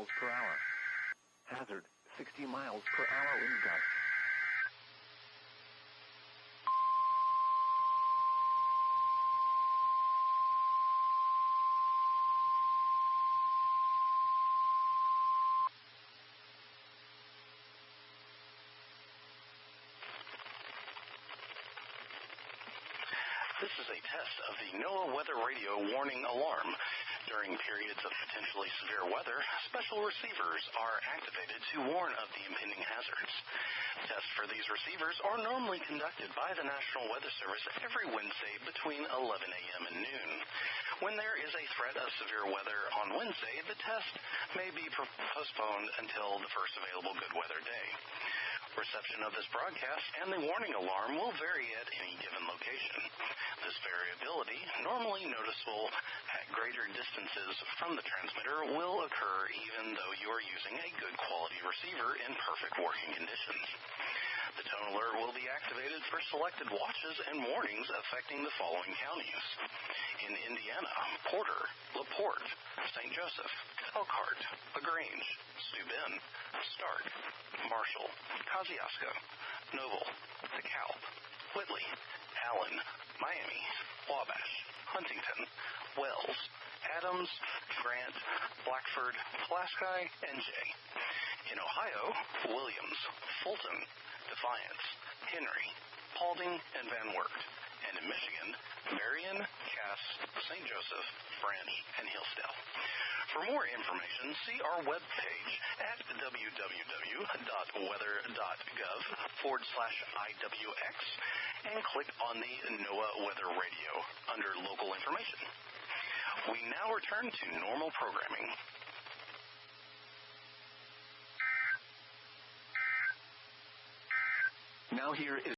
miles per hour. Hazard, 60 miles per hour wind gusts. This is a test of the NOAA Weather Radio warning alarm. During periods of potentially severe weather, special receivers are activated to warn of the impending hazards. Tests for these receivers are normally conducted by the National Weather Service every Wednesday between 11 a.m. and noon. When there is a threat of severe weather on Wednesday, the test may be postponed until the first available good weather day. Reception of this broadcast and the warning alarm will vary at any given location. This variability, normally noticeable at greater distances from the transmitter, will occur even though you are using a good quality receiver in perfect working conditions. The tone alert will be activated for selected watches and warnings affecting the following counties. In Indiana, Porter, LaPorte, St. Joseph, Elkhart, LaGrange, Steuben, Stark, Marshall, Kosciuszko, Noble, DeKalb, Whitley, Allen, Miami, Wabash, Huntington, Wells, Adams, Grant, Blackford, Pulaski, and Jay. In Ohio, Williams, Fulton, Defiance, Henry, Paulding, and Van Wert. And in Michigan, Marion, Cass, St. Joseph, Branch, and Hillsdale. For more information, see our webpage at www.weather.gov/IWX and click on the NOAA Weather Radio under Local Information. We now return to normal programming. Now here is